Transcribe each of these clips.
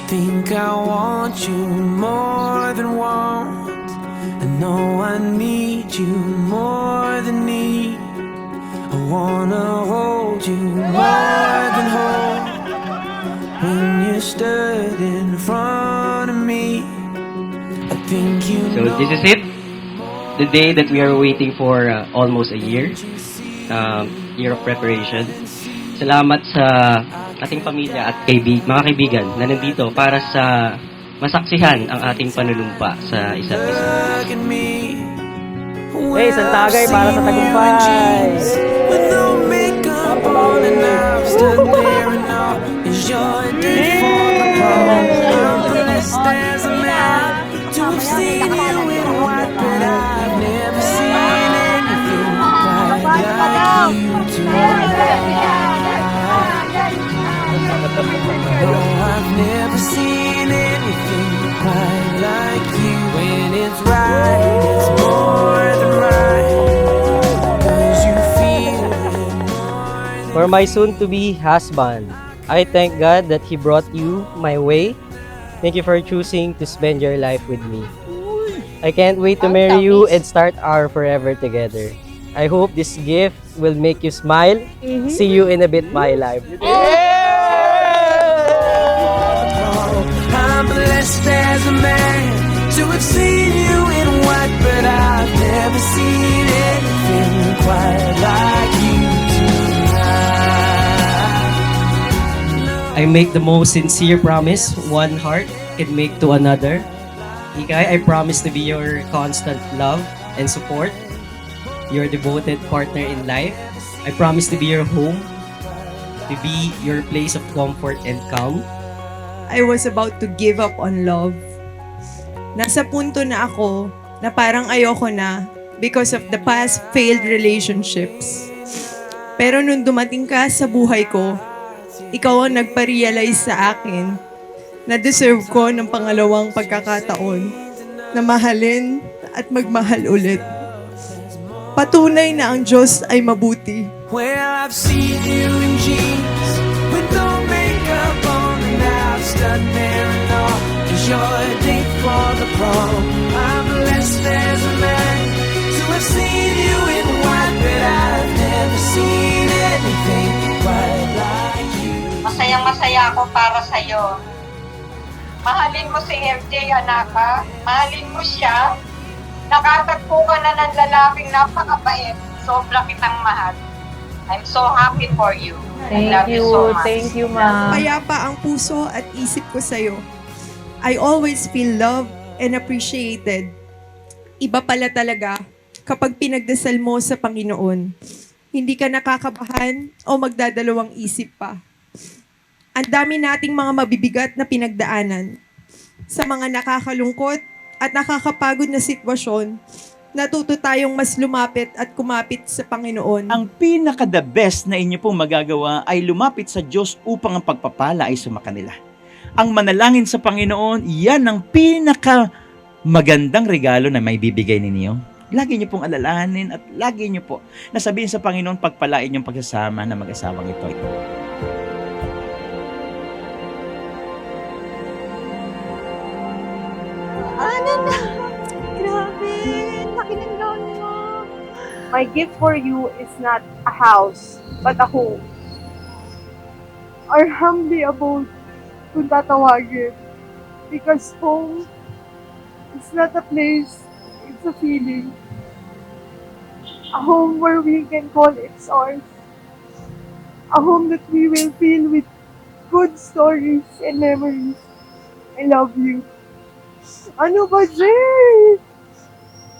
think I want you more than want. I know I need you more than need. I wanna hold you more than hold. When you stood in front of me, I think you So know. this is it. The day that we are waiting for almost a year. Year of preparation. Salamat sa ating pamilya at mga kaibigan na nandito para sa masaksihan ang ating panunumpa sa isa't isa. Look at me. Hey, isang tagay para sa tagumpay! With no makeup on and I've stood there and all is your day for the prom. I'm blessed as a man to have seen you in white, but I've never seen anything quite like you tonight. No, I've never seen anything quite like you. When it's right, it's more than right. 'Cause you feel it more. For my soon-to-be husband, I thank God that He brought you my way. Thank you for choosing to spend your life with me. I can't wait to marry you and start our forever together. I hope this gift will make you smile. See you in a bit, my life. I'm blessed as a man to have seen you in white, but I've never seen anything quite like you tonight. I make the most sincere promise one heart can make to another. Ikay, I promise to be your constant love and support, your devoted partner in life. I promise to be your home, to be your place of comfort and calm. I was about to give up on love. Nasa punto na ako na parang ayoko na because of the past failed relationships. Pero nung dumating ka sa buhay ko, ikaw ang nagpa-realize sa akin na deserve ko ng pangalawang pagkakataon na mahalin at magmahal ulit. Patunay na ang Diyos ay mabuti. Well, I've seen you in jeans with no makeup on, and I've stood there and all is your date for the prom. I'm blessed as a man to have seen you in white, but I've never seen anything quite like you. Masayang-masaya ako para sa'yo. Mahalin mo si MJ, anak ha. Mahalin mo siya. Nakatagpo ka na ng lalaking napakabait. Sobra kitang mahal. I'm so happy for you. I love you so much. Thank you, ma'am. Payapa ang puso at isip ko sa'yo. I always feel loved and appreciated. Iba pala talaga kapag pinagdasal mo sa Panginoon. Hindi ka nakakabahan o magdadalawang isip pa. Ang dami nating mga mabibigat na pinagdaanan. Sa mga nakakalungkot at nakakapagod na sitwasyon, natuto tayong mas lumapit at kumapit sa Panginoon. Ang pinaka-the best na inyo pong magagawa ay lumapit sa Diyos upang ang pagpapala ay sumakanila. Ang manalangin sa Panginoon, yan ang pinaka-magandang regalo na may bibigay ninyo. Lagi niyo pong alalahanin at lagi niyo po nasabihin sa Panginoon, pagpalain yung pagsasama ng mag-asawang ito. Ano na? Grabe, laki ng loan mo. My gift for you is not a house, but a home. Or humbly abode kung tatawagin. Because home is not a place, it's a feeling. A home where we can call it's ours. A home that we will fill with good stories and memories. I love you. Ano ba, Jay?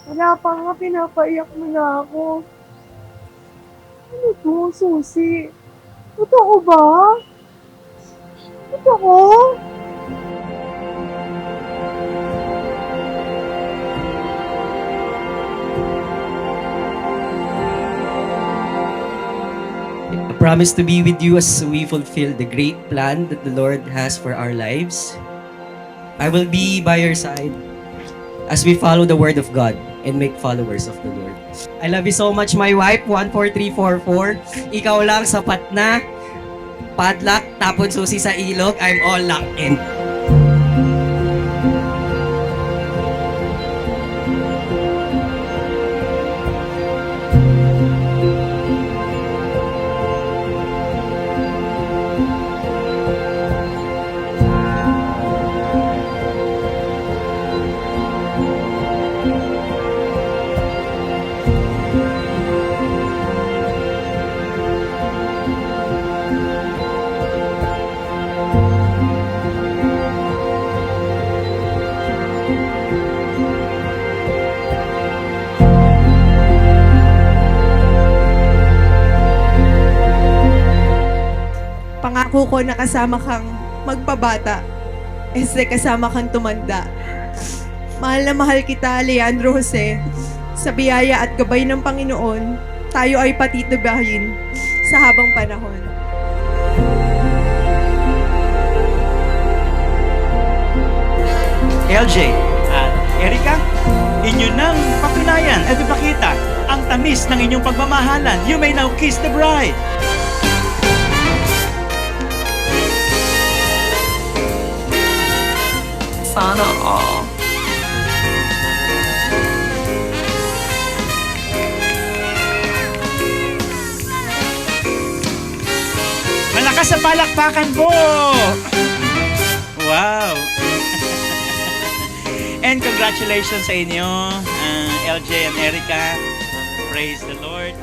Wala pa nga, pinapaiyak mo na ako. Ano to, susi? Totoo ba? Totoo? I promise to be with you as we fulfill the great plan that the Lord has for our lives. I will be by your side as we follow the word of God and make followers of the Lord. I love you so much, my wife. 14344. Ikaw lang, sapat na. Padlock, tapon susi sa ilog. I'm all locked in. pangako ko na kasama kang magpabata. Kasama kang tumanda. Mahal na mahal kita, Leandro Jose. Sa biyaya at gabay ng Panginoon, tayo ay patitubahin sa habang panahon. LJ at Erica, inyo nang patunayan at ipakita ang tamis ng inyong pagmamahalan. You may now kiss the bride. Sana all. Malakas sa palakpakan po! Wow! And congratulations sa inyo, LJ and Erica. Praise the Lord.